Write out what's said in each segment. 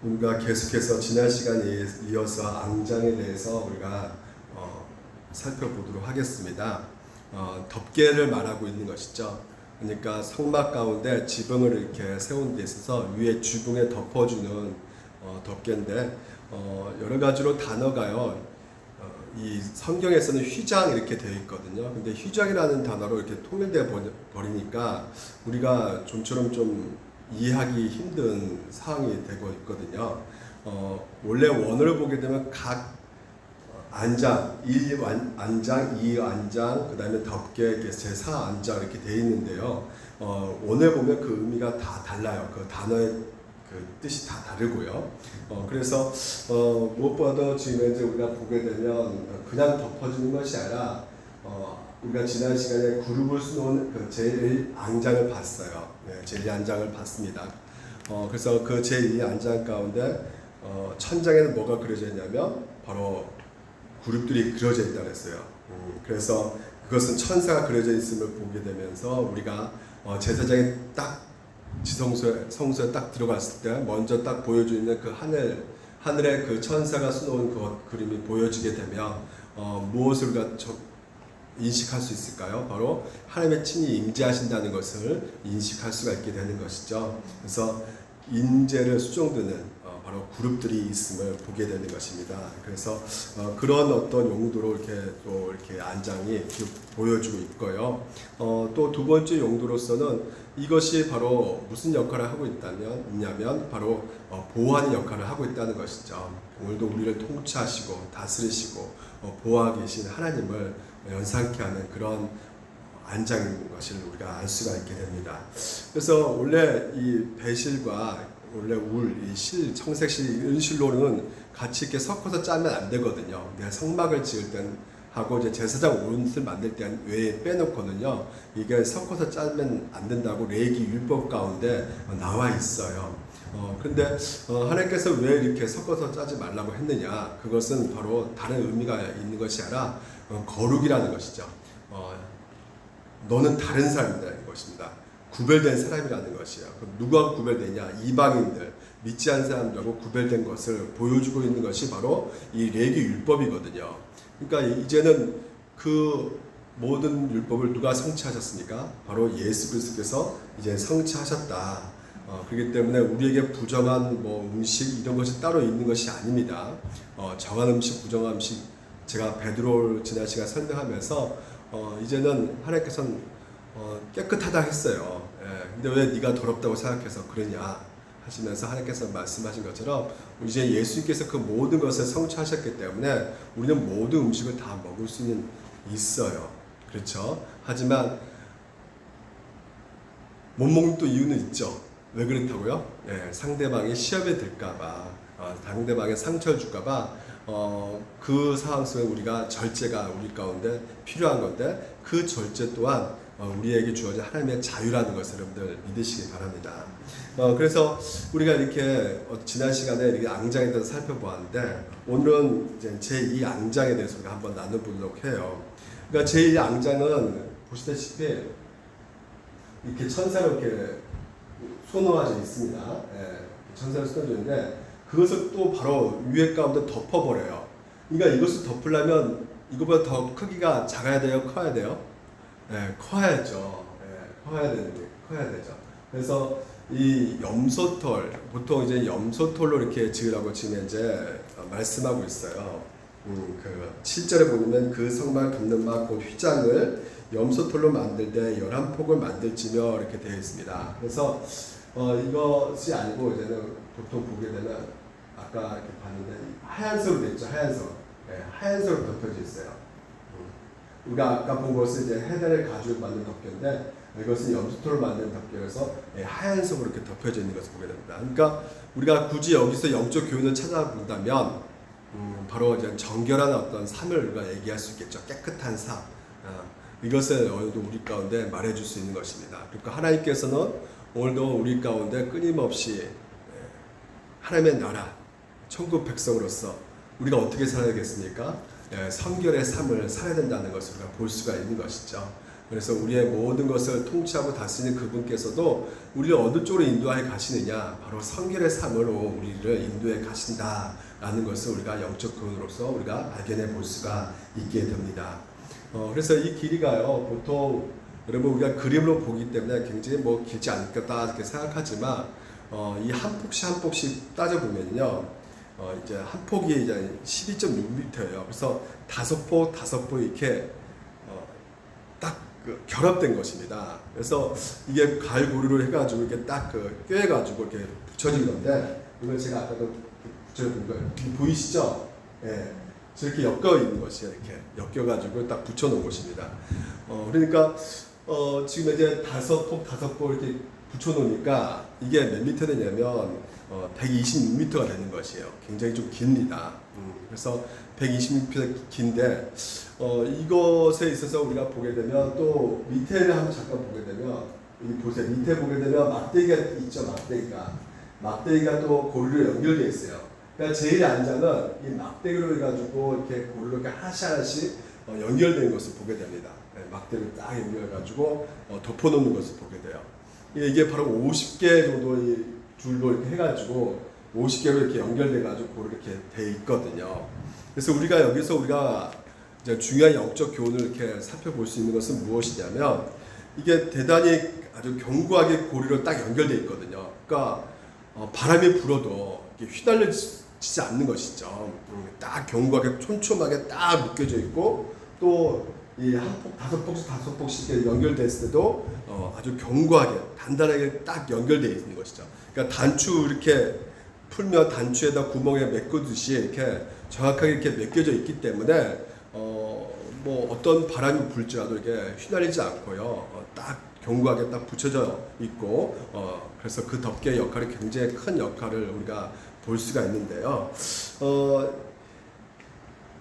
우리가 계속해서 지난 시간에 이어서 앙장에 대해서 우리가 살펴보도록 하겠습니다. 덮개를 말하고 있는 것이죠. 그러니까 성막 가운데 지붕을 이렇게 세운 데 있어서 위에 주붕에 덮어주는 덮개인데 여러 가지로 단어가요. 이 성경에서는 휘장 이렇게 되어 있거든요. 근데 휘장이라는 단어로 이렇게 통일되어 버리니까 우리가 좀처럼 좀 이해하기 힘든 상황이 되고 있거든요. 원래 원어를 보게 되면 각 안장, 1 안장, 2 안장, 그 다음에 덮개, 제4 안장 이렇게 되어 있는데요. 원어에 보면 그 의미가 다 달라요. 그 단어의 그 뜻이 다 다르고요. 그래서 무엇보다도 지금 이제 우리가 보게 되면 그냥 덮어주는 것이 아니라 우리가 지난 시간에 그룹을 수놓은 그 제1안장을 봤어요. 네, 제1안장을 봤습니다. 그래서 그 제1안장 가운데 천장에는 뭐가 그려져 있냐면 바로 그룹들이 그려져 있다고 했어요. 그래서 그것은 천사가 그려져 있음을 보게 되면서 우리가 제사장이 딱 성소에 딱 들어갔을 때 먼저 딱 보여주는 그 하늘에 그 천사가 수놓은 그 그림이 보여지게 되면 무엇을 인식할 수 있을까요? 바로 하나님의 친히 임재하신다는 것을 인식할 수가 있게 되는 것이죠. 그래서 인재를 수종드는 바로 그룹들이 있음을 보게 되는 것입니다. 그래서 그런 어떤 용도로 이렇게 안장이 보여주고 있고요. 또 두 번째 용도로서는 이것이 바로 무슨 역할을 하고 있냐면 바로 보호하는 역할을 하고 있다는 것이죠. 오늘도 우리를 통치하시고 다스리시고 보호하고 계신 하나님을 연상케 하는 그런 안장인 것을 우리가 알 수가 있게 됩니다. 그래서 원래 이 배실과 원래 청색실, 은실로는 같이 이렇게 섞어서 짜면 안 되거든요. 내가 성막을 지을 땐 하고 이제 제사장 옷을 만들 땐 외에 빼놓거든요. 이게 섞어서 짜면 안 된다고 레위기 율법 가운데 나와 있어요. 근데 하나님께서 왜 이렇게 섞어서 짜지 말라고 했느냐? 그것은 바로 다른 의미가 있는 것이 아니라 거룩이라는 것이죠. 너는 다른 사람이다 이 것입니다. 구별된 사람이라는 것이에요. 그럼 누가 구별되냐? 이방인들, 믿지 않는 사람들하고 구별된 것을 보여주고 있는 것이 바로 이 레위기 율법이거든요. 그러니까 이제는 그 모든 율법을 누가 성취하셨습니까? 바로 예수 그리스도께서 이제 성취하셨다. 그렇기 때문에 우리에게 부정한 음식 이런 것이 따로 있는 것이 아닙니다. 정한 음식, 부정한 음식 제가 베드로를 지난 시간 설명하면서 이제는 하나님께서는 깨끗하다 했어요. 근데 왜 네가 더럽다고 생각해서 그러냐 하시면서 하나님께서 말씀하신 것처럼 이제 예수님께서 그 모든 것을 성취하셨기 때문에 우리는 모든 음식을 다 먹을 수는 있어요. 그렇죠? 하지만 못 먹는 또 이유는 있죠. 왜 그렇다고요? 상대방이 시험에 들까봐, 상대방에 상처를 줄까봐 그 상황 속에 우리가 절제가 우리 가운데 필요한 건데 그 절제 또한 우리에게 주어진 하나님의 자유라는 것을 여러분들 믿으시기 바랍니다. 그래서 우리가 이렇게 지난 시간에 이렇게 앙장에 대해서 살펴보았는데 오늘은 이제 제2앙장에 대해서 우리가 한번 나눠보도록 해요. 그러니까 제2앙장은 보시다시피 이렇게 천사로 이렇게 소노하져 있습니다. 천사로 소노하져 있는데 그것을 또 바로 위에 가운데 덮어버려요. 그러니까 이것을 덮으려면 이거보다 더 크기가 작아야 돼요? 커야 돼요? 커야죠. 커야 되죠. 그래서 이 염소털, 보통 이제 염소털로 이렇게 지으라고 지금 이제 말씀하고 있어요. 그 7절에 보면 그 성막 금능막 곧 휘장을 염소털로 만들 때 11폭을 만들지며 이렇게 되어 있습니다. 그래서 이것이 아니고 이제는 보통 보게 되면 아까 이렇게 봤는데 하얀색으로 되어 있죠. 하얀색으로 덮여져 있어요. 우리가 아까 본 것은 이제 헤델의 가죽을 만든 덮개인데 이것은 염소털을 만든 덮개여서 하얀색으로 이렇게 덮여져 있는 것을 보게 됩니다. 그러니까 우리가 굳이 여기서 영적 교훈을 찾아본다면 바로 이제 정결한 어떤 삶을 우리가 얘기할 수 있겠죠. 깨끗한 삶. 이것을 오늘도 우리 가운데 말해줄 수 있는 것입니다. 그러니까 하나님께서는 오늘도 우리 가운데 끊임없이 하나님의 나라, 천국 백성으로서 우리가 어떻게 살아야겠습니까? 성결의 삶을 살아야 된다는 것을 우리가 볼 수가 있는 것이죠. 그래서 우리의 모든 것을 통치하고 다스리는 그분께서도 우리를 어느 쪽으로 인도해 가시느냐, 바로 성결의 삶으로 우리를 인도해 가신다라는 것을 우리가 영적 교훈으로서 우리가 발견해 볼 수가 있게 됩니다. 그래서 이 길이가요, 보통 여러분 우리가 그림으로 보기 때문에 굉장히 뭐 길지 않겠다 이렇게 생각하지만 이 한 폭씩 한 폭씩 따져 보면요, 이제 한 폭이 이제 12.6m예요. 그래서 다섯 폭 이렇게 딱 결합된 것입니다. 그래서 이게 갈고리로 해가지고 이렇게 딱 꿰가지고 이렇게 붙여진 건데, 이걸 제가 아까도 붙여준 거예요. 보이시죠? 예. 저렇게 엮여 있는 것이에요. 이렇게 엮여가지고 딱 붙여놓은 것입니다. 그러니까 지금 이제 다섯 폭 이렇게 붙여놓으니까 이게 몇 미터 되냐면 126m가 되는 것이에요. 굉장히 좀 깁니다. 그래서 126m 긴데 이것에 있어서 우리가 보게 되면 또 밑에를 한번 잠깐 보게 되면 여기 보세요. 밑에 보게 되면 막대기가 있죠. 막대기가 또 고리로 연결되어 있어요. 그러니까 제일 안장은 이 막대기로 해가지고 이렇게 고리로 이렇게 하나씩 연결된 것을 보게 됩니다. 막대기를 딱 연결해가지고 덮어놓는 것을 보게 돼요. 이게 바로 50개 정도의 줄로 이렇게 해가지고 50개로 이렇게 연결돼가지고 이렇게 돼 있거든요. 그래서 우리가 여기서 이제 중요한 영적 교훈을 이렇게 살펴볼 수 있는 것은 무엇이냐면, 이게 대단히 아주 견고하게 고리로 딱 연결돼 있거든요. 그러니까 바람이 불어도 이렇게 휘날려지지 않는 것이죠. 딱 견고하게 촘촘하게 딱 묶여져 있고, 또 이 한 폭, 다섯 폭씩 이렇게 연결됐을 때도 아주 견고하게 단단하게 딱 연결되어 있는 것이죠. 그러니까 단추 이렇게 풀면 단추에다 구멍에 메꾸듯이 이렇게 정확하게 이렇게 메껴져 있기 때문에 뭐 어떤 바람이 불지라도 이렇게 휘날리지 않고요. 딱 견고하게 딱 붙여져 있고, 그래서 그 덮개의 역할이 굉장히 큰 역할을 우리가 볼 수가 있는데요.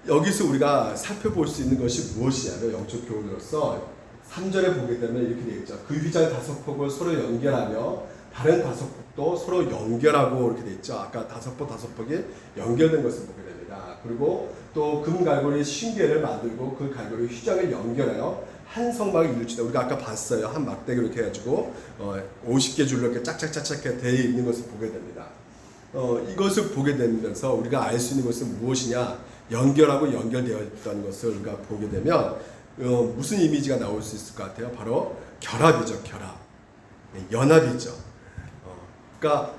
여기서 우리가 살펴볼 수 있는 것이 무엇이냐면, 영적 교훈으로서 3절에 보게 되면 이렇게 되어 있죠. 그 휘장 다섯 폭을 서로 연결하며 다른 다섯 폭도 서로 연결하고 이렇게 되어 있죠. 아까 다섯 폭이 연결된 것을 보게 됩니다. 그리고 또 금갈고리 신계를 만들고 그 갈고리 휘장을 연결하여 한 성막을 이룰지다. 우리가 아까 봤어요. 한 막대기로 이렇게 해가지고 50개 줄로 이렇게 짝짝짝짝 되어 있는 것을 보게 됩니다. 이것을 보게 되면서 우리가 알 수 있는 것은 무엇이냐? 연결하고 연결되어 있다는 것을 우리가 보게 되면 무슨 이미지가 나올 수 있을 것 같아요? 바로 결합이죠. 결합. 연합이죠. 그러니까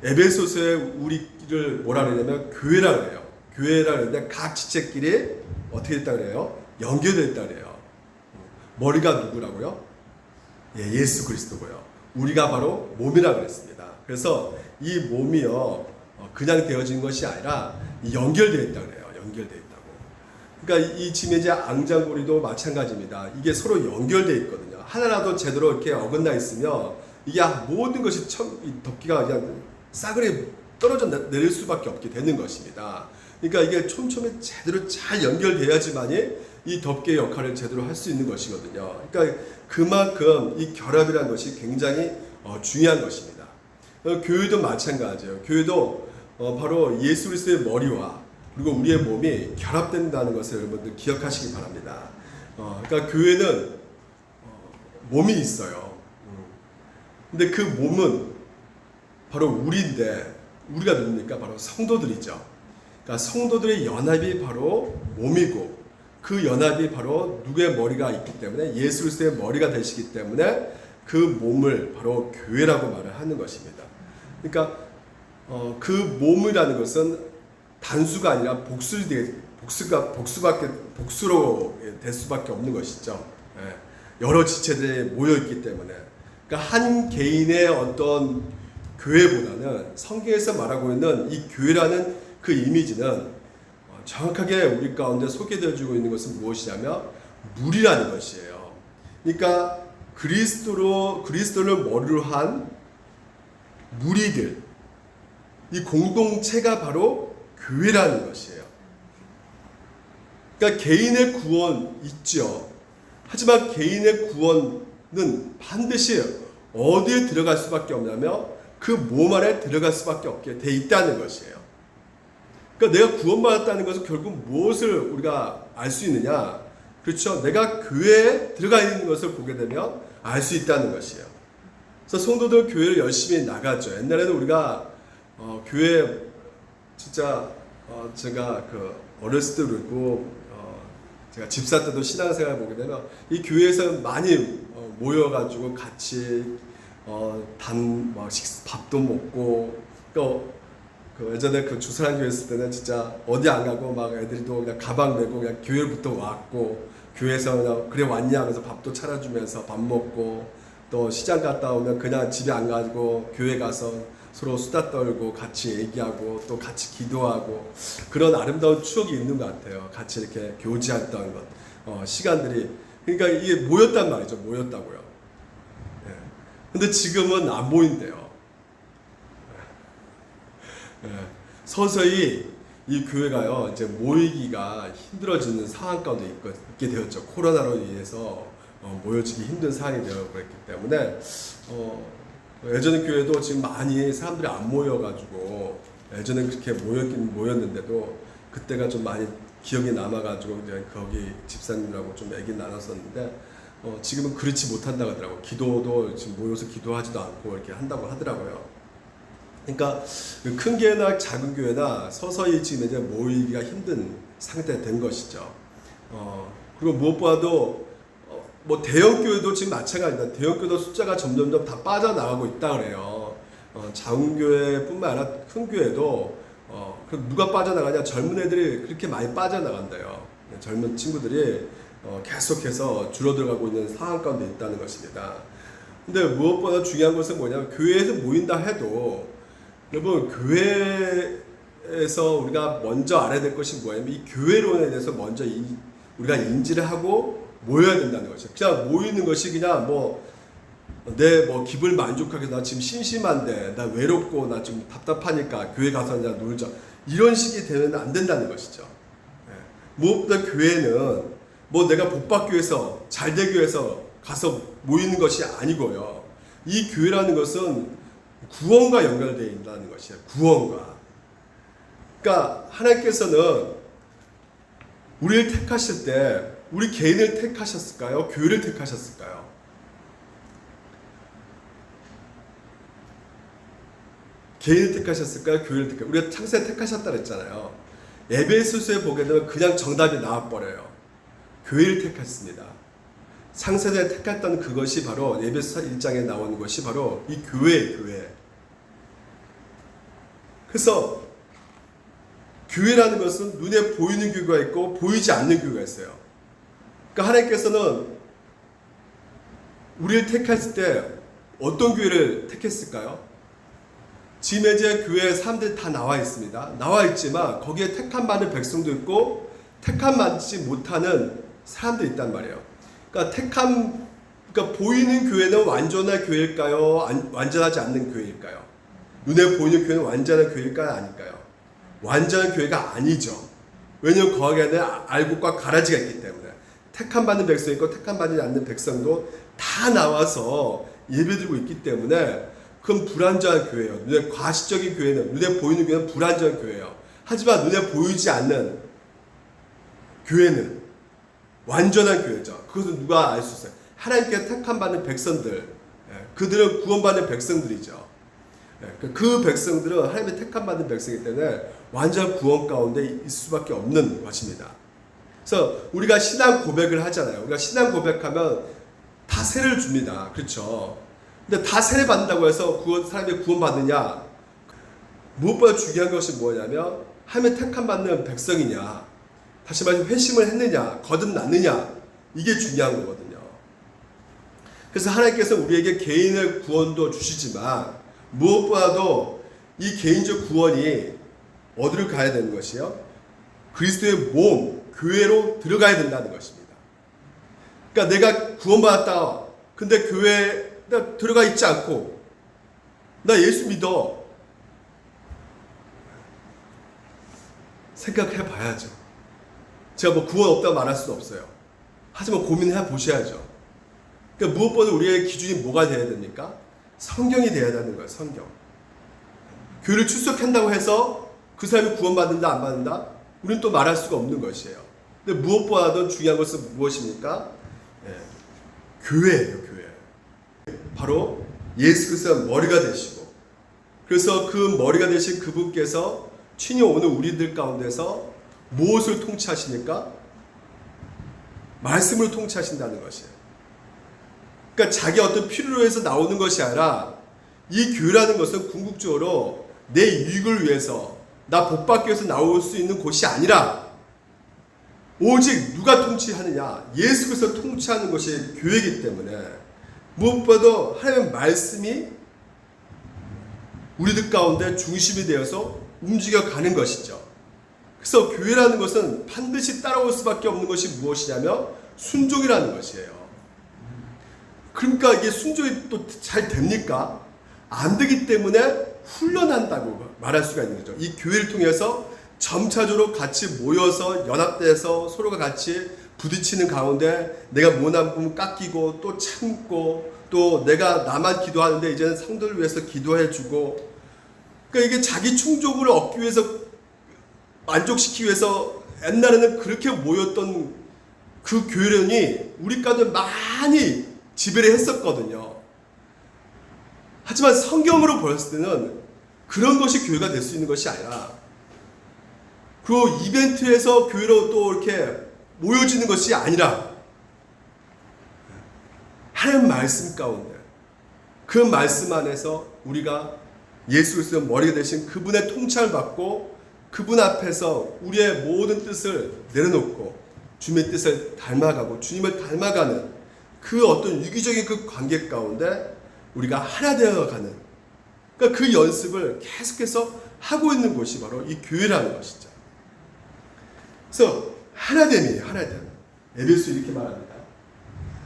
에베소서에 우리를 뭐라 그러냐면 교회라 그래요. 교회라 그러는데 각 지체끼리 어떻게 됐다 그래요? 연결되어 있다 그래요. 머리가 누구라고요? 예수 그리스도고요. 우리가 바로 몸이라 그랬습니다. 그래서 이 몸이요, 그냥 되어진 것이 아니라 연결되어 있다 그래요. 연결되어 있다고. 그러니까 이 지금 이제 앙장고리도 마찬가지입니다. 이게 서로 연결되어 있거든요. 하나라도 제대로 이렇게 어긋나 있으면 이게 모든 것이 이 덮기가 그냥 싸그리 떨어져 내릴 수밖에 없게 되는 것입니다. 그러니까 이게 촘촘히 제대로 잘 연결돼야지만이 이 덮개의 역할을 제대로 할 수 있는 것이거든요. 그러니까 그만큼 이 결합이라는 것이 굉장히 중요한 것입니다. 교회도 마찬가지예요. 교회도 바로 예수 그리스도의 머리와 그리고 우리의 몸이 결합된다는 것을 여러분들 기억하시기 바랍니다. 그러니까 교회는 몸이 있어요. 근데 그 몸은 바로 우리인데, 우리가 누굽니까? 바로 성도들이죠. 그러니까 성도들의 연합이 바로 몸이고, 그 연합이 바로 누구의 머리가 있기 때문에 예수 그리스도의 머리가 되시기 때문에 그 몸을 바로 교회라고 말을 하는 것입니다. 그러니까 그 몸이라는 것은 단수가 아니라 복수로 될 수밖에 없는 것이죠. 여러 지체들이 모여 있기 때문에. 그러니까 한 개인의 어떤 교회보다는 성경에서 말하고 있는 이 교회라는 그 이미지는 정확하게 우리 가운데 소개되어주고 있는 것은 무엇이냐면 무리라는 것이에요. 그러니까 그리스도를 머리로 한 무리들, 이 공동체가 바로 교회라는 것이에요. 그러니까 개인의 구원 있죠. 하지만 개인의 구원은 반드시 어디에 들어갈 수밖에 없냐면 그 몸 안에 들어갈 수밖에 없게 돼 있다는 것이에요. 그러니까 내가 구원받았다는 것은 결국 무엇을 우리가 알 수 있느냐? 그렇죠? 내가 교회에 들어가 있는 것을 보게 되면 알 수 있다는 것이에요. 그래서 성도들 교회를 열심히 나가죠. 옛날에는 우리가 교회 진짜 제가 어렸을 때 그랬고 제가 집사 때도 신앙생활 보게 되면 이 교회에서 많이 모여가지고 같이 밥도 먹고 예전에 주사랑 교회 있을 때는 진짜 어디 안 가고 막 애들도 그냥 가방 메고 그냥 교회부터 왔고 교회에서 그냥 그래 왔냐 하면서 밥도 차려주면서 밥 먹고 또 시장 갔다 오면 그냥 집에 안 가지고 교회 가서 서로 수다 떨고 같이 얘기하고 또 같이 기도하고 그런 아름다운 추억이 있는 것 같아요. 같이 이렇게 교제했던 것 시간들이 그러니까 이게 모였단 말이죠. 모였다고요. 예. 근데 지금은 안 모인대요. 예. 서서히 이 교회가요 이제 모이기가 힘들어지는 상황 가운데 있게 되었죠. 코로나로 인해서 모여지기 힘든 상황이 되어버렸기 때문에 예전에 교회도 지금 많이 사람들이 안 모여가지고 예전에 그렇게 모였는데도 그때가 좀 많이 기억이 남아가지고 이제 거기 집사님들하고 좀 얘기 나눴었는데 지금은 그렇지 못한다고 하더라고요. 기도도 지금 모여서 기도하지도 않고 이렇게 한다고 하더라고요. 그러니까 큰 교회나 작은 교회나 서서히 지금 이제 모이기가 힘든 상태가 된 것이죠. 그리고 무엇보다도 뭐 대형 교회도 지금 마찬가지입니다. 대형 교회도 숫자가 점점점 다 빠져나가고 있다 그래요. 작은 교회뿐만 아니라 큰 교회도 그럼 누가 빠져나가냐? 젊은 애들이 그렇게 많이 빠져나간대요. 젊은 친구들이 계속해서 줄어들어가고 있는 상황 가운데 있다는 것입니다. 근데 무엇보다 중요한 것은 뭐냐면 교회에서 모인다 해도 여러분 교회에서 우리가 먼저 알아야 될 것이 뭐냐면 이 교회론에 대해서 먼저 우리가 인지를 하고 모여야 된다는 것이죠. 그냥 모이는 것이 그냥 내 기분을 만족하게 나 지금 심심한데 나 외롭고 나 좀 답답하니까 교회 가서 그냥 놀자 이런 식이 되면 안 된다는 것이죠. 무엇보다 교회는 내가 복받기 위해서 잘되기 위해서 가서 모이는 것이 아니고요. 이 교회라는 것은 구원과 연결되어 있다는 것이에요. 구원과. 그러니까 하나님께서는 우리를 택하실 때 우리 개인을 택하셨을까요? 교회를 택하셨을까요? 개인을 택하셨을까요? 교회를 택하셨을까요? 우리가 창세에 택하셨다 그랬잖아요. 에베소서에 보게 되면 그냥 정답이 나와버려요. 교회를 택했습니다. 창세전에 택했던 그것이 바로 에베소 1장에 나오는 것이 바로 이 교회예요. 교회. 그래서 교회라는 것은 눈에 보이는 교회가 있고 보이지 않는 교회가 있어요. 그러니까 하나님께서는 우리를 택했을 때 어떤 교회를 택했을까요? 지금 이제 교회에 사람들이 다 나와 있습니다. 나와 있지만 거기에 택함 받는 백성도 있고 택함 받지 못하는 사람들이 있단 말이에요. 그러니까 보이는 교회는 완전한 교회일까요? 완전하지 않는 교회일까요? 눈에 보이는 교회는 완전한 교회일까요? 아닐까요? 완전한 교회가 아니죠. 왜냐하면 거기에 알곡과 가라지가 있기 때문에 택함 받는 백성이 있고 택함 받지 않는 백성도 다 나와서 예배드리고 있기 때문에 그건 불완전한 교회예요. 눈에 과시적인 교회는 눈에 보이는 교회는 불완전한 교회예요. 하지만 눈에 보이지 않는 교회는 완전한 교회죠. 그것은 누가 알 수 있어요? 하나님께 택함 받는 백성들, 그들은 구원받는 백성들이죠. 그 백성들은 하나님의 택함 받는 백성이기 때문에 완전 구원 가운데 있을 수밖에 없는 것입니다. 그래서 우리가 신앙 고백을 하잖아요. 우리가 신앙 고백하면 다 세례를 줍니다. 그렇죠? 근데 다 세례 받는다고 해서 사람이 구원받느냐? 무엇보다 중요한 것이 뭐냐면 하나님의 택함 받는 백성이냐? 다시 말해서 회심을 했느냐? 거듭났느냐? 이게 중요한 거거든요. 그래서 하나님께서 우리에게 개인의 구원도 주시지만 무엇보다도 이 개인적 구원이 어디로 가야 되는 것이요? 그리스도의 몸, 교회로 들어가야 된다는 것입니다. 그러니까 내가 구원받았다. 근데 교회에 들어가 있지 않고 나 예수 믿어. 생각해 봐야죠. 제가 구원 없다고 말할 수는 없어요. 하지만 고민해 보셔야죠. 그러니까 무엇보다 우리의 기준이 뭐가 되어야 됩니까? 성경이 되어야 되는 거예요. 성경. 교회를 출석한다고 해서 그 사람이 구원받는다 안 받는다? 우리는 또 말할 수가 없는 것이에요. 근데 무엇보다도 중요한 것은 무엇입니까? 예, 교회예요, 교회. 바로 예수 그리스도가 머리가 되시고, 그래서 그 머리가 되신 그분께서 친히 오늘 우리들 가운데서 무엇을 통치하십니까? 말씀으로 통치하신다는 것이에요. 그러니까 자기 어떤 필요로 해서 나오는 것이 아니라 이 교회라는 것은 궁극적으로 내 유익을 위해서 나 복받기 위해서 나올 수 있는 곳이 아니라 오직 누가 통치하느냐? 예수 그리스도 통치하는 것이 교회이기 때문에 무엇보다도 하나님의 말씀이 우리들 가운데 중심이 되어서 움직여가는 것이죠. 그래서 교회라는 것은 반드시 따라올 수밖에 없는 것이 무엇이냐면 순종이라는 것이에요. 그러니까 이게 순종이 또 잘 됩니까? 안 되기 때문에 훈련한다고 말할 수가 있는 거죠. 이 교회를 통해서 점차적으로 같이 모여서 연합돼서 서로가 같이 부딪히는 가운데 내가 못한 부분 깎이고 또 참고 또 내가 나만 기도하는데 이제는 상대를 위해서 기도해주고, 그러니까 이게 자기 충족을 얻기 위해서 만족시키기 위해서 옛날에는 그렇게 모였던 그 교련이 우리 가운데 많이 지배를 했었거든요. 하지만 성경으로 보였을 때는 그런 것이 교회가 될 수 있는 것이 아니라 그 이벤트에서 교회로 또 이렇게 모여지는 것이 아니라 하나님 말씀 가운데 그 말씀 안에서 우리가 예수 그리스도 머리가 되신 그분의 통찰을 받고 그분 앞에서 우리의 모든 뜻을 내려놓고 주님의 뜻을 닮아가고 주님을 닮아가는 그 어떤 유기적인 그 관계 가운데 우리가 하나 되어가는, 그러니까 그 연습을 계속해서 하고 있는 곳이 바로 이 교회라는 것이죠. 그래서 하나됨이에요. 하나됨. 에베소 이렇게 말합니다.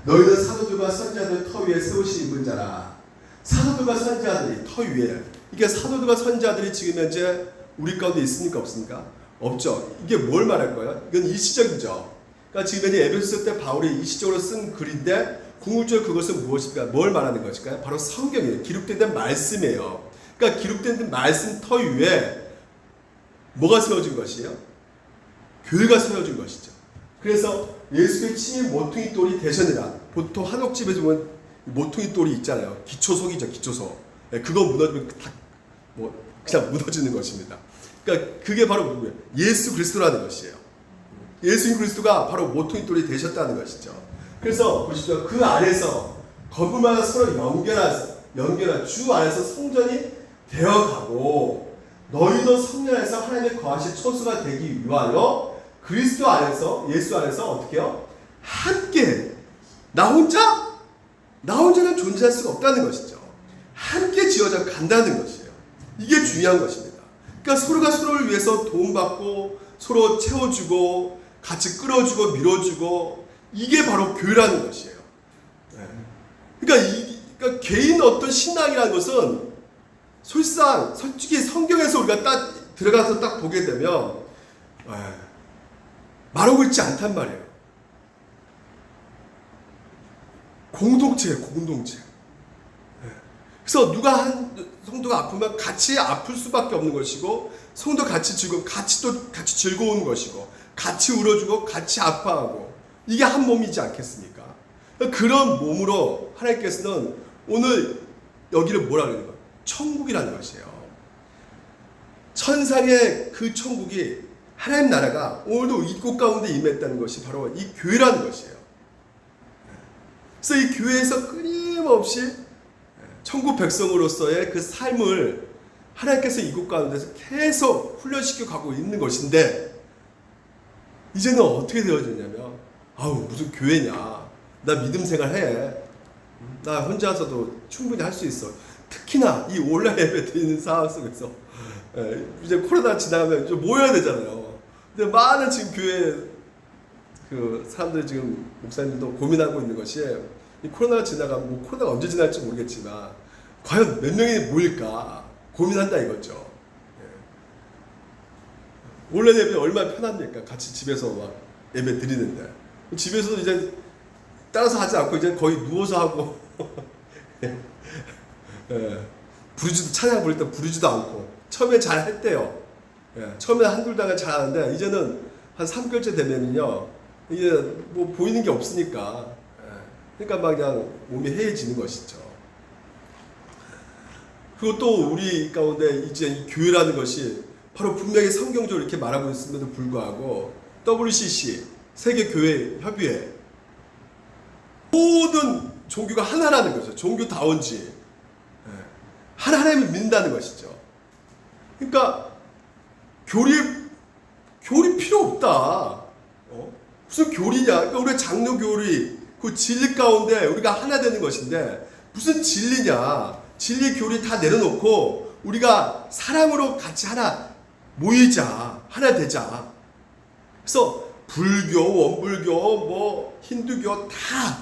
너희는 사도들과 선지자들 터 위에 세우신 입은 자라. 사도들과 선지자들이 터 위에, 이게 사도들과 선지자들이 지금 현재 우리 가운데 있습니까? 없습니까? 없죠. 이게 뭘 말할 거예요? 이건 일시적이죠. 그러니까 지금 현재 에베소 때 바울이 일시적으로 쓴 글인데 궁극적으로 그것은 무엇일까? 뭘 말하는 것일까요? 바로 성경이에요. 기록된 말씀이에요. 그러니까 기록된 말씀 터 위에 뭐가 세워진 것이에요? 교회가 세워진 것이죠. 그래서 예수의 친히 모퉁이 돌이 되셨느라. 보통 한옥집에서 보면 모퉁이 돌이 있잖아요. 기초석이죠, 기초석. 그거 무너지면 다 그냥 무너지는 것입니다. 그러니까 그게 바로 누구예요? 예수 그리스도라는 것이에요. 예수 그리스도가 바로 모퉁이 돌이 되셨다는 것이죠. 그래서 보십시오. 그 안에서 건물마다 서로 연결한 주 안에서 성전이 되어가고 너희도 성령 안에서 하나님의 거하실 처소가 되기 위하여 그리스도 안에서 예수 안에서 어떻게 해요? 함께 나 혼자는 존재할 수가 없다는 것이죠. 함께 지어져 간다는 것이에요. 이게 중요한 것입니다. 그러니까 서로가 서로를 위해서 도움받고 서로 채워주고 같이 끌어주고 밀어주고, 이게 바로 교회라는 것이에요. 그러니까 개인 어떤 신앙이라는 것은 솔직히 성경에서 우리가 딱 들어가서 딱 보게 되면 말하고 있지 않단 말이에요. 공동체예요, 공동체. 그래서 누가 한 성도가 아프면 같이 아플 수밖에 없는 것이고, 성도 같이 즐거운, 같이 즐거운 것이고, 같이 울어주고 같이 아파하고, 이게 한 몸이지 않겠습니까? 그런 몸으로 하나님께서는 오늘 여기를 뭐라 그러는 거예요? 천국이라는 것이에요. 천상의 그 천국이, 하나님 나라가 오늘도 이곳 가운데 임했다는 것이 바로 이 교회라는 것이에요. 그래서 이 교회에서 끊임없이 천국 백성으로서의 그 삶을 하나님께서 이곳 가운데서 계속 훈련시켜 가고 있는 것인데, 이제는 어떻게 되어졌냐면, 무슨 교회냐, 나 믿음 생활 해, 나 혼자서도 충분히 할 수 있어. 특히나 이 온라인 예배 드리는 상황 속에서 이제 코로나 지나가면 좀 모여야 되잖아요. 근데 많은 지금 교회 그 사람들이 지금 목사님들도 고민하고 있는 것이, 이 코로나가 지나가면, 뭐 코로나가 언제 지날지 모르겠지만 과연 몇 명이 모일까 고민한다 이거죠. 온라인 예배 얼마나 편합니까? 같이 집에서 막 예배 드리는데, 집에서도 이제 따라서 하지 않고 이제 거의 누워서 하고 부르지도, 찬양 부를 때 부르지도 않고, 처음에 잘 할 때요. 처음에 한둘 다가 잘하는데 이제는 한 3개월째 되면은요, 이게 뭐 보이는 게 없으니까, 그러니까 막 그냥 몸이 해해지는 것이죠. 그리고 또 우리 가운데 이제 이 교회라는 것이 바로 분명히 성경적으로 이렇게 말하고 있음에도 불구하고 WCC 세계교회협의회 모든 종교가 하나라는 거죠. 종교다운지 하나님을 믿는다는 것이죠. 그러니까 교리 필요 없다. 무슨 교리냐? 그러니까 우리가 장로 교리 그 진리 가운데 우리가 하나 되는 것인데 무슨 진리냐? 진리 교리 다 내려놓고 우리가 사랑으로 같이 하나 모이자, 하나 되자. 그래서 불교, 원불교, 뭐 힌두교 다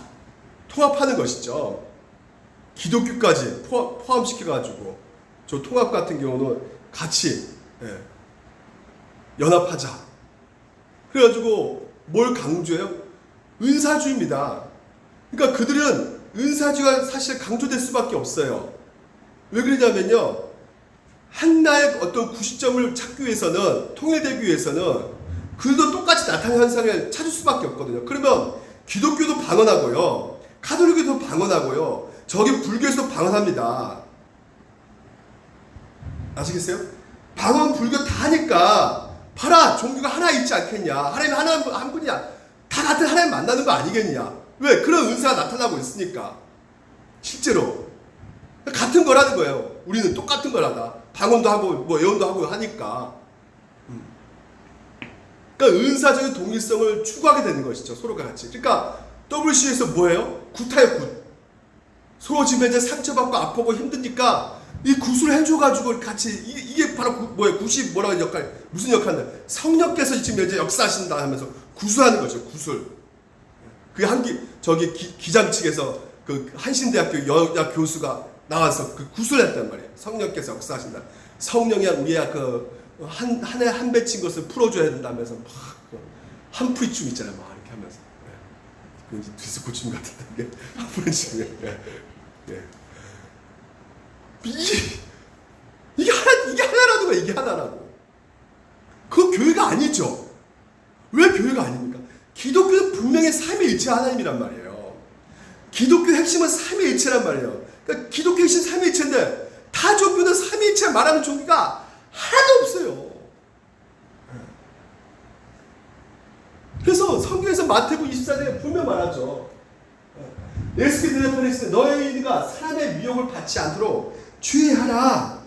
통합하는 것이죠. 기독교까지 포함시켜가지고 저 통합 같은 경우는 같이 연합하자. 그래가지고 뭘 강조해요? 은사주의입니다. 그러니까 그들은 은사주의가 사실 강조될 수밖에 없어요. 왜 그러냐면요, 하나의 어떤 구시점을 찾기 위해서는, 통일되기 위해서는 그들도 똑같이 나타나는 현상을 찾을 수밖에 없거든요. 그러면 기독교도 방언하고요, 가톨릭도 방언하고요, 저기 불교에서도 방언합니다. 아시겠어요? 방언, 불교 다 하니까 봐라, 종교가 하나 있지 않겠냐, 하나님 하나 한 분이야, 다 같은 하나님 만나는 거 아니겠냐. 왜? 그런 은사가 나타나고 있으니까. 실제로 같은 거라는 거예요. 우리는 똑같은 거라다. 방언도 하고 뭐 예언도 하고 하니까. 그러니까 은사적인 동일성을 추구하게 되는 것이죠. 서로가 같이. 그러니까 WC에서 뭐예요? 굿하여 굿. 서로 지금 이제 상처받고 아프고 힘드니까 이 굿을 해줘가지고 같이 이게 바로 뭐예요? 굿이 뭐라고 역할, 무슨 역할인데? 성령께서 지금 이제 역사하신다 하면서 구술하는 거죠. 구술. 그게 저기 기장 측에서 그 한신대학교 여자 교수가 나와서 그 구술했단 말이에요. 성령께서 역사하신다. 성령이 우리야 그 한 해 한 맺힌 것을 풀어줘야 된다면서 막 한풀이 춤 있잖아요. 막 이렇게 하면서. 그 이제 디스코 춤 같은데 한풀이 춤. 이게 하나라는 거야. 이게 하나라고. 그 교회가 아니죠. 왜 교회가 아닙니까? 기독교는 분명히 삼위일체 하나님이란 말이에요. 기독교 핵심은 삼위일체란 말이에요. 그러니까 기독교 핵심 삼위일체인데 다 종교는 삼위일체 말하는 종교가 하나도 없어요. 그래서 성경에서 마태복음 24장에 분명 말하죠. 예수께서 대답하여 이르시되 너희가 사람의 미혹을 받지 않도록 주의하라.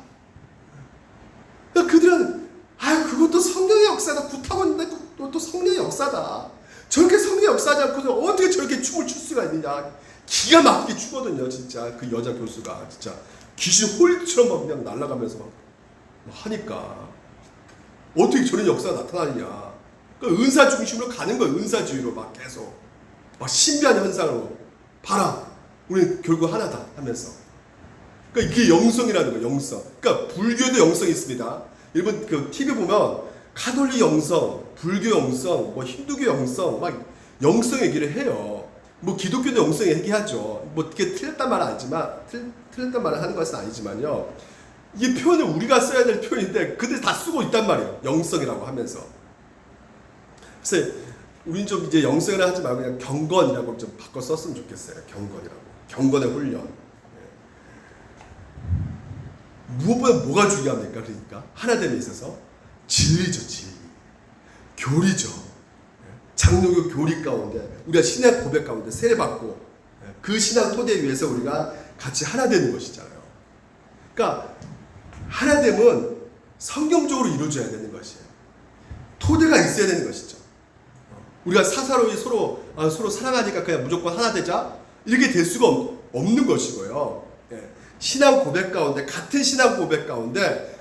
그러니까 그들은 그것도 성령의 역사다. 굿하고 있는데 그것도 성령의 역사다. 저렇게 성령의 역사하지 않고서 어떻게 저렇게 춤을 출 수가 있느냐. 기가 막히게 추거든요. 진짜 그 여자 교수가 진짜 귀신 홀리처럼 막 그냥 날아가면서 막 하니까 어떻게 저런 역사가 나타나느냐. 그러니까 은사 중심으로 가는 거예요. 은사주의로 막 계속 막 신비한 현상으로 봐라, 우리 결국 하나다 하면서. 그러니까 이게 영성이라는 거예요. 영성. 그러니까 불교도 영성이 있습니다. 일본 그 TV 보면 가톨릭 영성, 불교 영성, 뭐 힌두교 영성, 막 영성 얘기를 해요. 뭐 기독교도 영성 얘기하죠. 뭐 그게 틀렸단 말은 아니지만 틀렸단 말을 하는 것은 아니지만요. 이 표현을 우리가 써야 될 표현인데 그들 다 쓰고 있단 말이에요. 영성이라고 하면서. 그래서 우린 좀 이제 영성이라 하지 말고 그냥 경건이라고 좀 바꿔 썼으면 좋겠어요. 경건이라고. 경건의 훈련. 무엇보다 뭐가 중요합니까? 그러니까 하나됨에 있어서 진리죠. 진리. 교리죠. 장로교 교리 가운데 우리가 신앙 고백 가운데 세례받고 그 신앙 토대 위에서 우리가 같이 하나 되는 것이잖아요. 그러니까 하나됨은 성경적으로 이루어져야 되는 것이에요. 토대가 있어야 되는 것이죠. 우리가 사사로이 서로 사랑하니까 그냥 무조건 하나 되자 이렇게 될 수가 없는 것이고요. 신앙 고백 가운데, 같은 신앙 고백 가운데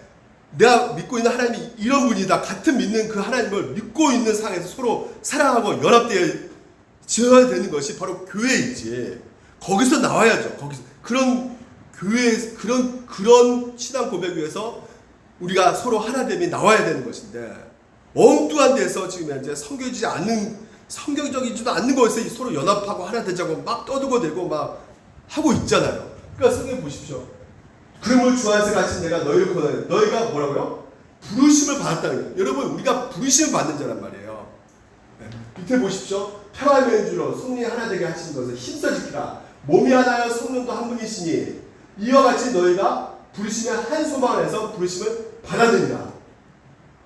내가 믿고 있는 하나님이 이런 분이다, 같은 믿는 그 하나님을 믿고 있는 상황에서 서로 사랑하고 연합되어 지어야 되는 것이 바로 교회이지. 거기서 나와야죠. 거기서 그런 교회, 그런 신앙 고백 위해서 우리가 서로 하나됨이 나와야 되는 것인데, 엉뚱한 데서 지금 현재 성경적이지도 않는 것에 서로 연합하고 하나 되자고 막 떠들고 대고 막 하고 있잖아요. 그러니까 성경 보십시오. 그러므로 주 안에서 같이 내가 너희를 권하여, 너희가 뭐라고요? 부르심을 받았다는 거예요. 여러분, 우리가 부르심을 받는 자란 말이에요. 밑에 보십시오. 평화의 맨주로 성령이 하나 되게 하신 것을 힘써 지키라. 몸이 하나여 성령도 한 분이시니 이와 같이 너희가 부르심의 한 소망 안에서 부르심을 받아들이라.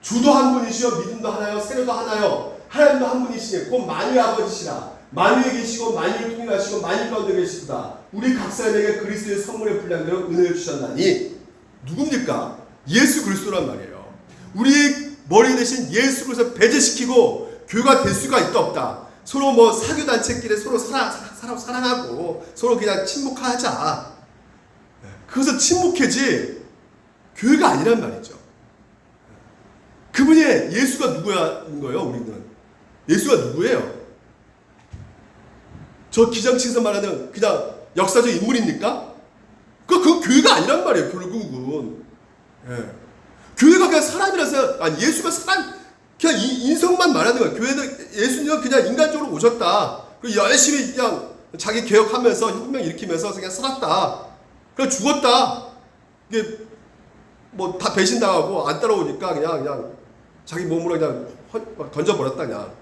주도 한 분이시여 믿음도 하나요 세례도 하나요 하나님도 한 분이시니 곧 만유의 아버지시라. 만유에 계시고 만유를 통일하시고 만유 가운데 계시다. 우리 각 사람에게 그리스도의 선물의 분량대로 은혜를 주셨나니 누굽니까? 예수 그리스도란 말이에요. 우리의 머리 대신 예수 그리스도 배제시키고 교회가 될 수가 있다 없다. 서로 뭐 사교 단체끼리 서로 사랑하고 서로 그냥 친목하자. 그것은 친목해지 교회가 아니란 말이죠. 그분이 예수가 누구인 거예요? 우리는 예수가 누구예요? 저 기장치에서 말하는 그냥 역사적 인물입니까? 그건 교회가 아니란 말이에요. 결국은 교회가 그냥 사람이라서 아니 예수가 사람 그냥 인성만 말하는 거예요. 교회는 예수님은 그냥 인간적으로 오셨다. 그리고 열심히 그냥 자기 개혁하면서 혁명 일으키면서 그냥 살았다. 그냥 죽었다. 이게 뭐 다 배신당하고 안 따라오니까 그냥 자기 몸으로 그냥 던져버렸다 그냥.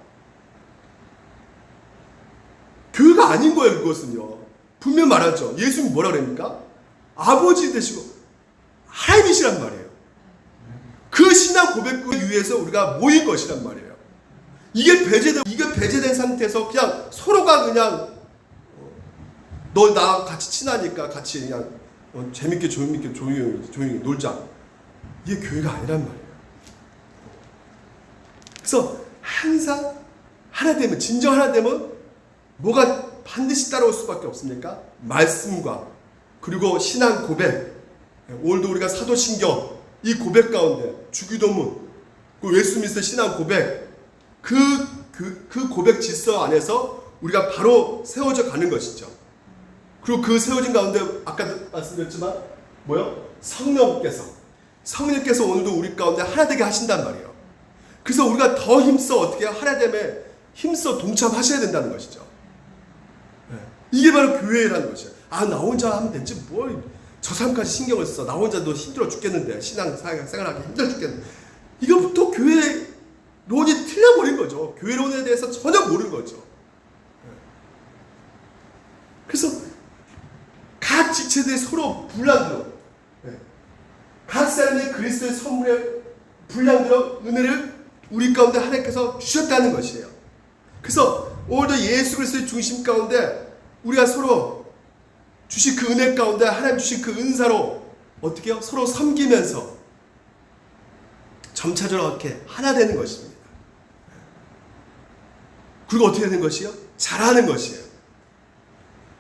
교회가 아닌 거예요. 그것은요. 분명 말하죠. 예수님이 뭐라 그럽니까? 아버지 되시고 하나님이시란 말이에요. 그 신앙 고백을 위해서 우리가 모인 것이란 말이에요. 이게 배제된 상태에서 그냥 서로가 그냥 너 나 같이 친하니까 같이 그냥 재밌게 조용히 놀자. 이게 교회가 아니란 말이에요. 그래서 항상 하나 되면 진정 하나 되면 뭐가 반드시 따라올 수밖에 없습니까? 말씀과 그리고 신앙 고백. 오늘도 우리가 사도신경 이 고백 가운데 주기도문 그 예수 믿는 신앙 고백 그 고백 질서 안에서 우리가 바로 세워져 가는 것이죠. 그리고 그 세워진 가운데 아까 말씀드렸지만 뭐요? 성령께서 오늘도 우리 가운데 하나 되게 하신단 말이에요. 그래서 우리가 더 힘써 어떻게 하나됨에 힘써 동참하셔야 된다는 것이죠. 이게 바로 교회라는 것이에요. 아, 나 혼자 하면 되지 뭘 저 사람까지 신경을 써. 나 혼자도 힘들어 죽겠는데 신앙 생활하기 힘들어 죽겠는데 이거부터 교회론이 틀려버린 거죠. 교회론에 대해서 전혀 모르는 거죠. 그래서 각 지체들이 서로 분량대로 각 사람이 그리스도의 선물의 분량대로 은혜를 우리 가운데 하나님께서 주셨다는 것이에요. 그래서 오늘도 예수 그리스도의 중심 가운데 우리가 서로 주신 그 은혜 가운데 하나님 주신 그 은사로 어떻게 해요? 서로 섬기면서 점차적으로 이렇게 하나 되는 것입니다. 그리고 어떻게 되는 것이요? 잘하는 것이에요.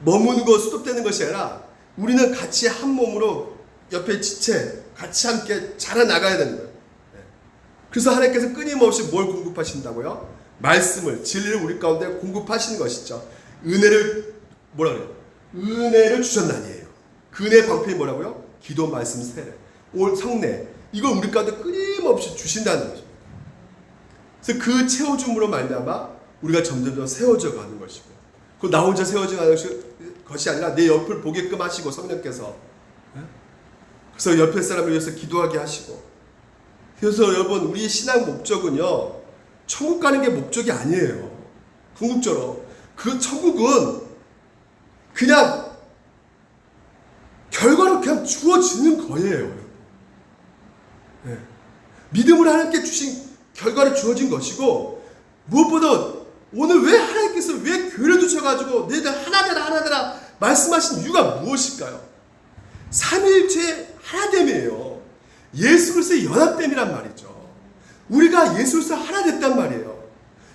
머무는 거 수독되는 것이 아니라 우리는 같이 한 몸으로 옆에 지체 같이 함께 자라나가야 되는 거예요. 그래서 하나님께서 끊임없이 뭘 공급하신다고요? 말씀을 진리를 우리 가운데 공급하시는 것이죠. 은혜를 뭐라 그래요? 은혜를 주셨나니에요. 그 은혜의 방편이 뭐라고요? 기도, 말씀, 세례, 올 성례 이걸 우리 가운데 끊임없이 주신다는 것입니다. 그래서 그 채워줌으로 말미암아 우리가 점점 세워져 가는 것이고 그 나 혼자 세워져 가는 것이 아니라 내 옆을 보게끔 하시고 성령께서 그래서 옆에 사람을 위해서 기도하게 하시고 그래서 여러분 우리의 신앙 목적은요 천국 가는 게 목적이 아니에요. 궁극적으로 그 천국은 그냥 결과로 그냥 주어지는 거예요. 네. 믿음으로 하나님께 주신 결과로 주어진 것이고 무엇보다 오늘 왜 하나님께서 왜 교회를 두셔가지고 너희들 하나되라 말씀하신 이유가 무엇일까요? 삼위일체 하나됨이에요. 예수 그리스도의 연합됨이란 말이죠. 우리가 예수 그리스도 하나 됐단 말이에요.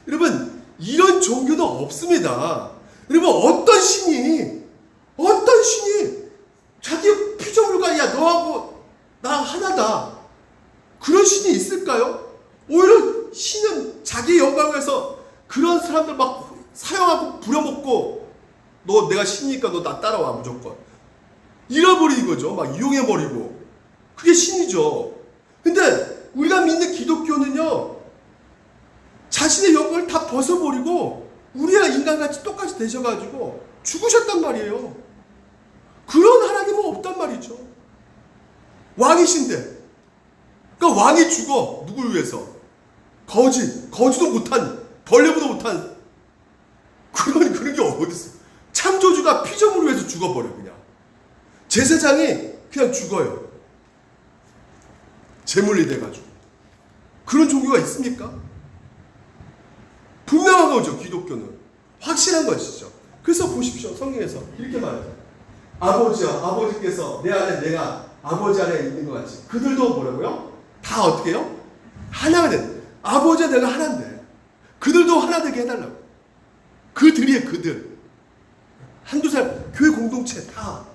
여러분 이런 종교도 없습니다. 여러분 어떤 신이 자기 피조물과 야 너하고 나 하나다 그런 신이 있을까요? 오히려 신은 자기 영광을 위해서 그런 사람들 막 사용하고 부려먹고 너 내가 신이니까 너 나 따라와 무조건 잃어버리는 거죠. 막 이용해버리고 그게 신이죠. 근데 우리가 믿는 기독교는요 자신의 영광을 다 벗어버리고 우리와 인간같이 똑같이 되셔가지고 죽으셨단 말이에요. 그런 하나님은 없단 말이죠. 왕이신데 그러니까 왕이 죽어 누굴 위해서? 거지도 못한 벌레보다 못한 그런 게 어딨어. 창조주가 피조물을 위해서 죽어버려. 그냥 제사장이 그냥 죽어요. 제물이 돼가지고. 그런 종교가 있습니까? 분명한 거죠. 기독교는 확실한 것이죠. 그래서 보십시오. 성경에서 이렇게 말하죠. 아버지여, 아버지께서 내 안에 내가 아버지 안에 있는 것 같이 그들도 뭐라고요? 다 어떻게 해요? 하나가 된. 아버지와 내가 하나인데 그들도 하나 되게 해달라고. 그들이에요. 그들. 한두 사람 교회 공동체 다.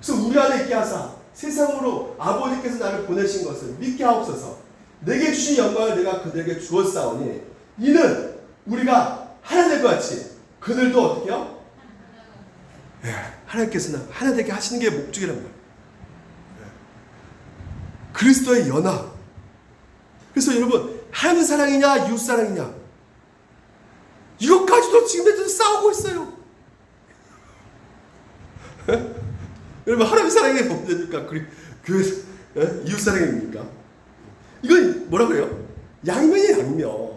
그래서 우리 안에 있게 하사 세상으로 아버지께서 나를 보내신 것을 믿게 하옵소서. 내게 주신 영광을 내가 그들에게 주었사오니 이는 우리가 하나 될 것 같이 그들도 어떻게 해요? 하나님께서는 하나 되게 하시는 게 목적이란 말이에요. 그리스도의 연합. 그래서 여러분 하나님 사랑이냐 이웃 사랑이냐 이것까지도 지금 싸우고 있어요. 여러분 하나님 사랑이 뭐입니까? 교회에서 이웃 사랑입니까? 이건 뭐라 그래요? 양면이 양면.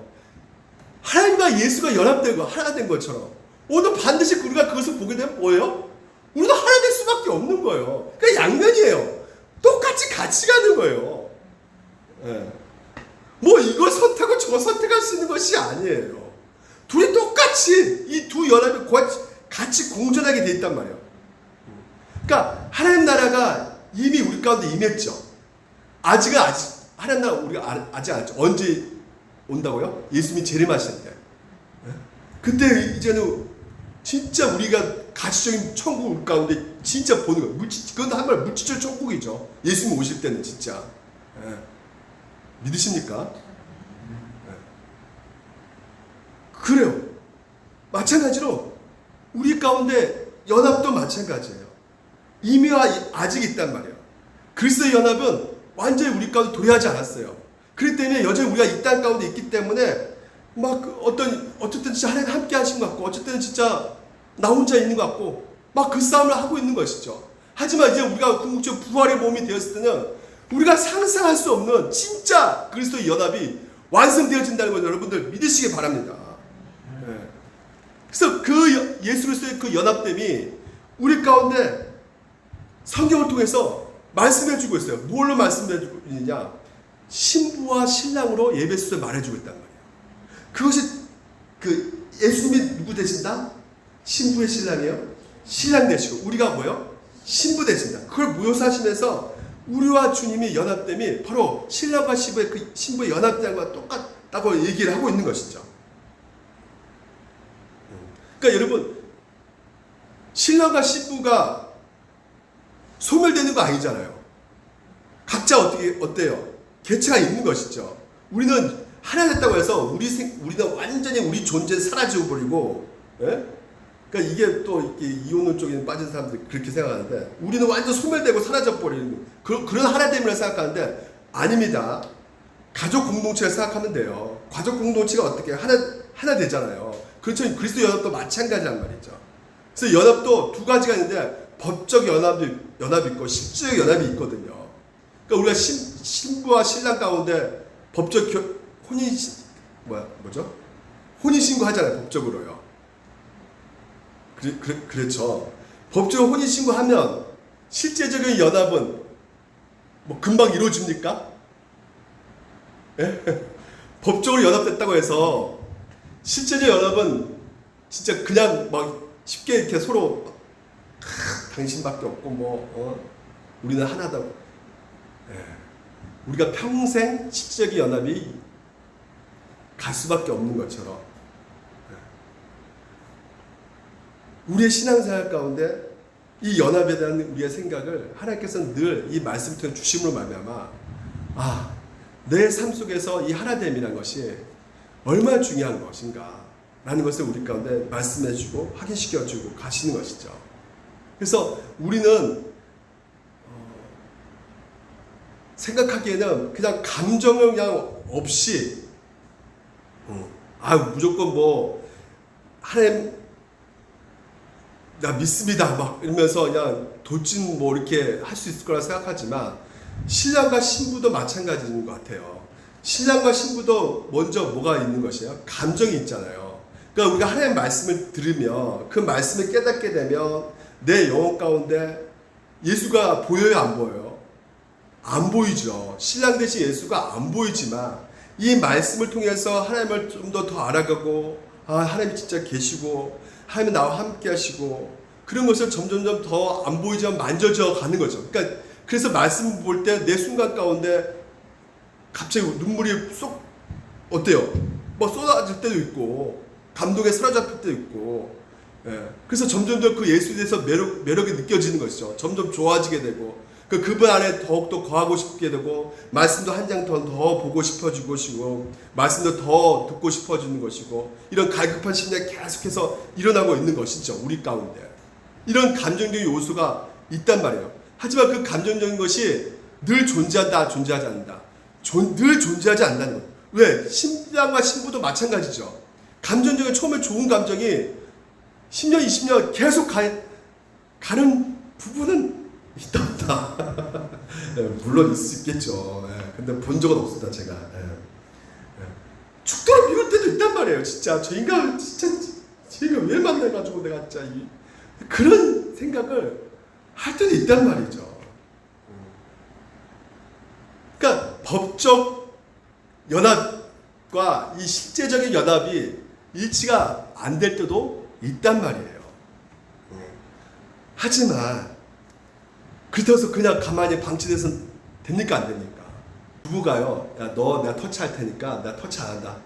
하나님과 예수가 연합되고 하나 된 것처럼 오늘 반드시 우리가 그것을 보게 되면 뭐예요? 우리도 하나 될 수밖에 없는 거예요. 그러니까 양면이에요. 똑같이 같이 가는 거예요. 뭐 이걸 선택하고 저걸 선택할 수 있는 것이 아니에요. 둘이 똑같이 이 두 연합이 같이 공존하게 돼 있단 말이에요. 그러니까 하나님 나라가 이미 우리 가운데 임했죠. 아직 하나님 나라 우리가 아직 안 알죠. 언제 온다고요? 예수님이 재림하실 때. 그때 이제는 진짜 우리가 가시적인 천국 우리 가운데 진짜 보는 거예요. 그건 한말 물질적 천국이죠. 예수님 오실 때는 진짜. 믿으십니까? 그래요. 마찬가지로 우리 가운데 연합도 마찬가지예요. 이미와 아직 있단 말이에요. 그리스도의 연합은 완전히 우리 가운데 도래하지 않았어요. 그렇기 때문에 여전히 우리가 이 땅 가운데 있기 때문에 막 어쨌든 진짜 하나님 함께 하신 것 같고 어쨌든 진짜 나 혼자 있는 것 같고 막 그 싸움을 하고 있는 것이죠. 하지만 이제 우리가 궁극적으로 부활의 몸이 되었을 때는 우리가 상상할 수 없는 진짜 그리스도의 연합이 완성되어진다는 걸 여러분들 믿으시기 바랍니다. 그래서 그 예수 그리스도의 그 연합됨이 우리 가운데 성경을 통해서 말씀해주고 있어요. 뭘로 말씀해주고 있느냐? 신부와 신랑으로 예배소에 말해주고 있단 말이에요. 그것이 그 예수님이 누구 되신다? 신부의 신랑이에요. 신랑 되시고 우리가 뭐요? 신부 되신다. 그걸 묘사하시면서 우리와 주님이 연합됨이 바로 신랑과 신부의 연합됨과 똑같다고 얘기를 하고 있는 것이죠. 그러니까 여러분 신랑과 신부가 소멸되는 거 아니잖아요. 각자 어때요? 개체가 있는 것이죠. 우리는 하나 됐다고 해서 우리는 완전히 우리 존재는 사라지고 버리고, 그러니까 이게 또 이렇게 이혼론 쪽에 빠진 사람들이 그렇게 생각하는데 우리는 완전 소멸되고 사라져 버리는 그런 하나됨이라고 생각하는데 아닙니다. 가족 공동체를 생각하면 돼요. 가족 공동체가 어떻게 하나 되잖아요. 그렇죠. 그리스도 연합도 마찬가지란 말이죠. 그래서 연합도 두 가지가 있는데 법적 연합이 있고 실질적 연합이 있거든요. 그러니까 우리가 신부와 신랑 가운데 법적 혼인신고 하잖아요. 법적으로요. 그렇죠. 법적으로 혼인신고 하면 실제적인 연합은 뭐 금방 이루어집니까? 법적으로 연합됐다고 해서 실제적 연합은 진짜 그냥 막 쉽게 이렇게 서로 당신밖에 없고 우리는 하나다고. 우리가 평생 실제적인 연합이 갈 수밖에 없는 것처럼 우리의 신앙생활 가운데 이 연합에 대한 우리의 생각을 하나님께서는 늘 이 말씀을 통해 주심으로 말미암아 내 삶 속에서 이 하나됨이라는 것이 얼마나 중요한 것인가 라는 것을 우리 가운데 말씀해 주고 확인시켜 주고 가시는 것이죠. 그래서 우리는 생각하기에는 그냥 감정을 그냥 없이 무조건 뭐 하나님 나 믿습니다 막 이러면서 그냥 돌진 뭐 이렇게 할 수 있을 거라 생각하지만 신랑과 신부도 마찬가지인 것 같아요. 신랑과 신부도 먼저 뭐가 있는 것이에요? 감정이 있잖아요. 그러니까 우리가 하나님의 말씀을 들으면 그 말씀을 깨닫게 되면 내 영혼 가운데 예수가 보여요, 안 보여요? 안 보이죠. 신랑 대신 예수가 안 보이지만 이 말씀을 통해서 하나님을 좀 더 알아가고, 아, 하나님이 진짜 계시고 하나님이 나와 함께 하시고, 그런 것을 점점점 더 안 보이지만 만져져 가는 거죠. 그러니까 그래서 말씀 볼 때 내 순간 가운데 갑자기 눈물이 쏙, 어때요? 뭐 쏟아질 때도 있고 감동에 사로잡힐 때도 있고, 예. 그래서 점점점 그 예수에 대해서 매력이 느껴지는 것이죠. 점점 좋아지게 되고 그분 안에 더욱더 거하고 싶게 되고, 말씀도 한 장 더 보고 싶어지고 것이고, 말씀도 더 듣고 싶어지는 것이고, 이런 갈급한 심리가 계속해서 일어나고 있는 것이죠. 우리 가운데 이런 감정적인 요소가 있단 말이에요. 하지만 그 감정적인 것이 늘 존재한다, 존재하지 않는다. 늘 존재하지 않는다는 거예요. 왜? 신랑과 신부도 마찬가지죠. 감정적인 처음에 좋은 감정이 10년, 20년 계속 가는 부분은 있다 없다. 네, 물론 있을 수 있겠죠. 네, 근데 본 적은 없습니다, 제가. 네. 네. 죽도록 미울 때도 있단 말이에요. 진짜 저 인간 쟤가 왜 만나가지고 내가 진짜 그런 생각을 할 때도 있단 말이죠. 그러니까 법적 연합과 이 실제적인 연합이 일치가 안 될 때도 있단 말이에요. 하지만 그렇다고 해서 그냥 가만히 방치돼서 됩니까, 안 됩니까? 부부가요, 야, 너 내가 터치할 테니까 내가 터치 안 한다.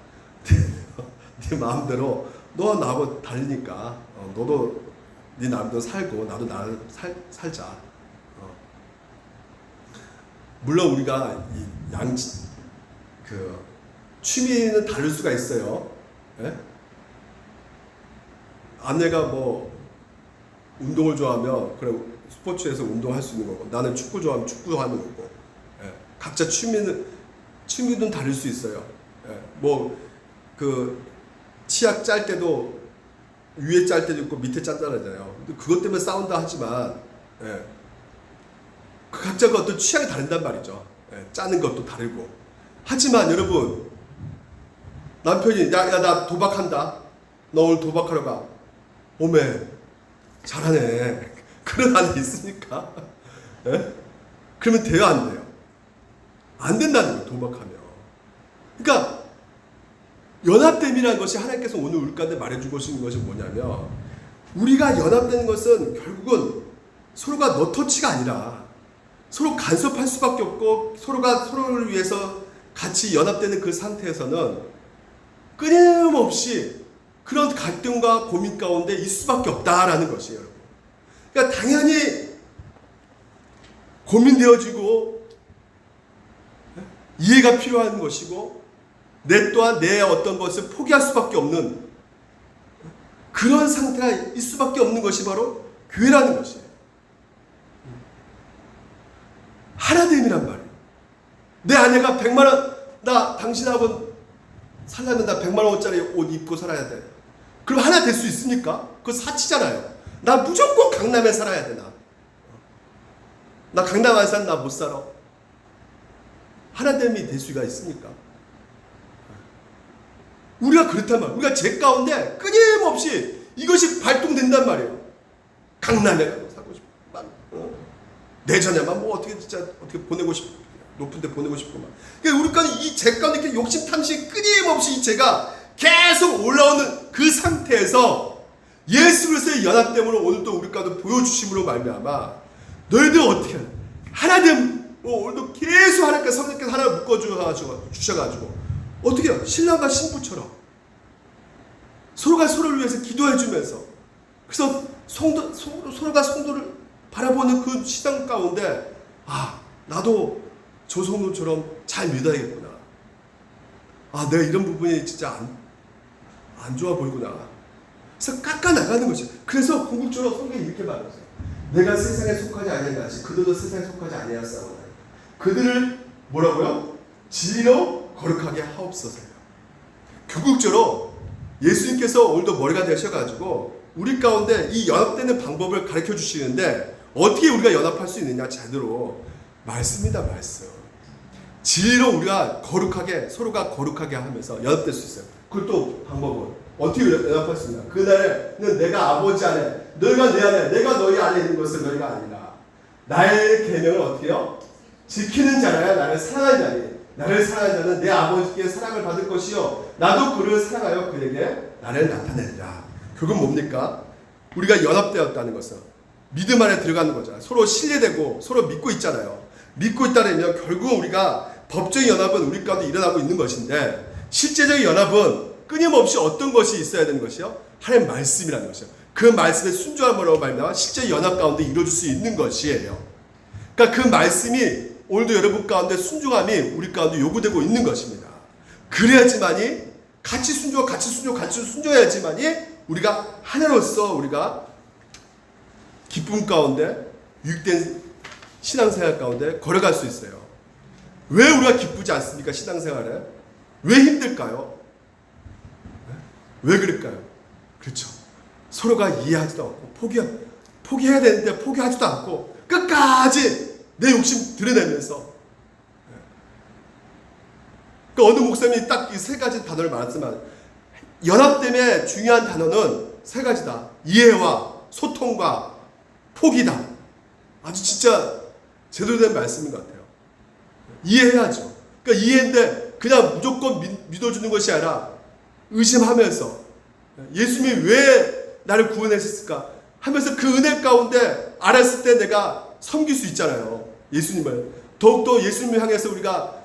네 마음대로, 너 나하고 다르니까 너도 네 나름대로 살고 나도 나를 살자. 물론 우리가 이 취미는 다를 수가 있어요. 예? 아내가 뭐 운동을 좋아하면 그래 스포츠에서 운동할 수 있는 거고, 나는 축구 좋아하면 축구 하는 거고, 예. 각자 취미는 다를 수 있어요. 예. 뭐 치약 짤 때도 위에 짤 때도 있고 밑에 짠다잖아요. 근데 그것 때문에 싸운다 하지만, 예. 각자가 어떤 취향이 다른단 말이죠. 예. 짜는 것도 다르고. 하지만 여러분, 남편이 나 도박한다. 너 오늘 도박하러 가. 오메 잘하네. 그런 아내 있습니까? 예? 그러면 돼요, 안 돼요? 안 된다는 거예요, 도박하면. 그러니까 연합됨이라는 것이 하나님께서 오늘 우리 가운데 말해주고 계신 것이 뭐냐면, 우리가 연합되는 것은 결국은 서로가 너터치가 아니라 서로 간섭할 수밖에 없고, 서로가 서로를 위해서 같이 연합되는 그 상태에서는 끊임없이 그런 갈등과 고민 가운데 있을 수밖에 없다라는 것이에요, 여러분. 그러니까 당연히 고민되어지고 이해가 필요한 것이고, 내 또한 내 어떤 것을 포기할 수밖에 없는 그런 상태가 있을 수밖에 없는 것이 바로 교회라는 것이에요. 하나됨이란 말이에요. 내 아내가 100만 원, 나 당신하고 살려면 나 100만 원짜리 옷 입고 살아야 돼. 그럼 하나 될 수 있습니까? 그거 사치잖아요. 나 무조건 강남에 살아야 되나? 나 강남 안 살면 나 못 살아. 하나됨이 될 수가 있습니까? 우리가 그렇단 말이에요. 우리가 제 가운데 끊임없이 이것이 발동된단 말이에요. 강남에 살고 싶고, 내전에만 뭐 어떻게 보내고 싶고, 높은 데 보내고 싶구만. 그러니까 우리 가운데 제 가운데 이렇게 욕심 탐심이 끊임없이 이 죄가 계속 올라오는 그 상태에서 예수 그리스도의 연합됨으로 오늘 또 우리 가운데 보여주심으로 말미암아 너희들 어떻게 하나됨, 오늘도 계속 하나님께서 성령께서 하나를 묶어주셔가지고 어떻게 해요? 신랑과 신부처럼 서로가 서로를 위해서 기도해주면서, 그래서 서로가 성도를 바라보는 그 시선 가운데, 아, 나도 저 성도처럼 잘 믿어야겠구나. 아, 내가 이런 부분이 진짜 안 좋아 보이구나. 그래서 깎아나가는 것이에요. 그래서 궁극적으로 성경이 이렇게 말했어요. 내가 세상에 속하지 아니하지 그들도 세상에 속하지 아니하였사오나 그들을 뭐라고요? 진리로 거룩하게 하옵소서요. 궁극적으로 예수님께서 오늘도 머리가 되셔가지고 우리 가운데 이 연합되는 방법을 가르쳐 주시는데, 어떻게 우리가 연합할 수 있느냐? 제대로 말씀이다, 말씀. 진리로 우리가 거룩하게 서로가 거룩하게 하면서 연합될 수 있어요. 그것도 방법은 어떻게 연합할 수 있냐? 그날에는 내가 아버지 안에 너희가 내 안에 내가 너희 안에 있는 것을 너희가 아니라 나의 계명을 어떻게 해요? 지키는 자라야 나를 사랑하는 자니 나를 사랑하는 자는 내 아버지께 사랑을 받을 것이요 나도 그를 사랑하여 그에게 나를 나타내리라. 그건 뭡니까? 우리가 연합되었다는 것은 믿음 안에 들어가는 거잖아요. 서로 신뢰되고 서로 믿고 있잖아요. 믿고 있다면 결국 우리가 법적인 연합은 우리 가운데 일어나고 있는 것인데 실제적인 연합은 끊임없이 어떤 것이 있어야 되는 것이요? 하나님의 말씀이라는 것이요. 그 말씀에 순종함으로 말미암아 실제 연합 가운데 이루어질 수 있는 것이에요. 그러니까 그 말씀이 오늘도 여러분 가운데 순종함이 우리 가운데 요구되고 있는 것입니다. 그래야지만이 같이 순종해야지만이 우리가 하나로서 우리가 기쁨 가운데 유익된 신앙생활 가운데 걸어갈 수 있어요. 왜 우리가 기쁘지 않습니까? 신앙생활에 왜 힘들까요? 왜 그럴까요? 그렇죠. 서로가 이해하지도 않고 포기해야 되는데 포기하지도 않고 끝까지 내 욕심 드러내면서 어느 목사님이 딱 이 세 가지 단어를 말했지만 연합 때문에 중요한 단어는 세 가지다. 이해와 소통과 포기다. 아주 진짜 제대로 된 말씀인 것 같아요. 이해해야죠. 그러니까 이해인데 그냥 무조건 믿어주는 것이 아니라 의심하면서 예수님이 왜 나를 구원하셨을까 하면서 그 은혜 가운데 알았을 때 내가 섬길 수 있잖아요. 예수님을 더욱더 예수님을 향해서 우리가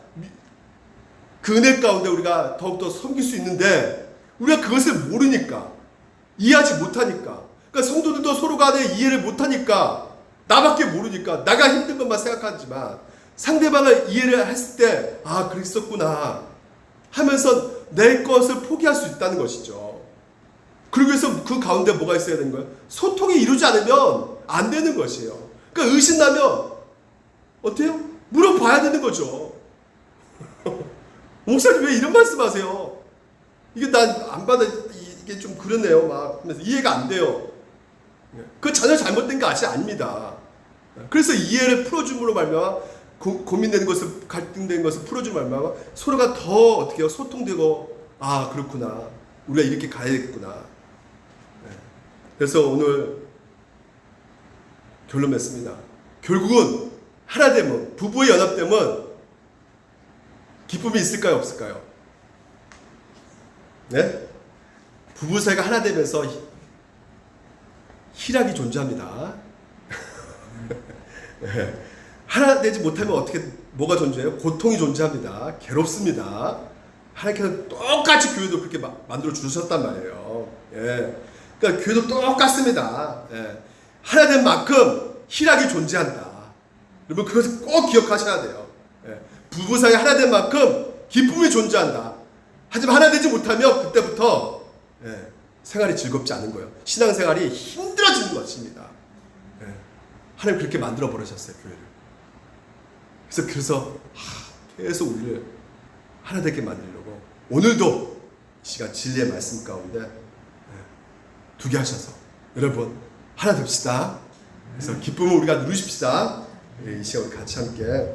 그 은혜 가운데 우리가 더욱더 섬길 수 있는데 우리가 그것을 모르니까 이해하지 못하니까 그러니까 성도들도 서로 간에 이해를 못하니까 나밖에 모르니까 나가 힘든 것만 생각하지만 상대방을 이해를 했을 때 아 그랬었구나 하면서 내 것을 포기할 수 있다는 것이죠. 그러기 위해서 그 가운데 뭐가 있어야 되는 거예요? 소통이 이루지 않으면 안 되는 것이에요. 그러니까 의심나면 어때요? 물어봐야 되는 거죠. 목사님 왜 이런 말씀하세요? 이게 난 안 받아 이게 좀 그러네요. 막 하면서 이해가 안 돼요. 그 전혀 잘못된 게 아닙니다. 그래서 이해를 풀어줌으로 말미암아 고민되는 것을 갈등되는 것을 풀어줌으로 말미암아 서로가 더 어떻게 해요? 소통되고 아 그렇구나 우리가 이렇게 가야겠구나. 그래서 오늘 결론 맺습니다. 결국은 하나됨은 부부의 연합됨은 기쁨이 있을까요 없을까요? 네? 부부 사이가 하나 되면서 희락이 존재합니다. 하나 되지 못하면 어떻게 뭐가 존재해요? 고통이 존재합니다. 괴롭습니다. 하나님께서 똑같이 교회도 그렇게 만들어 주셨단 말이에요. 예. 그러니까 교회도 똑같습니다. 예. 하나 된 만큼 희락이 존재한다. 여러분 그것을 꼭 기억하셔야 돼요. 예. 부부 사이 하나 된 만큼 기쁨이 존재한다. 하지만 하나 되지 못하면 그때부터 예. 생활이 즐겁지 않은 거예요. 신앙생활이 힘들어지는 것입니다. 예. 하나님 그렇게 만들어 버리셨어요 교회를. 그래서 계속 우리를 하나 되게 만들려고 오늘도 이 시간 진리의 말씀 가운데 두게 하셔서 여러분 하나 됩시다. 그래서 기쁨을 우리가 누리십시다. 이 시간 우리 같이 함께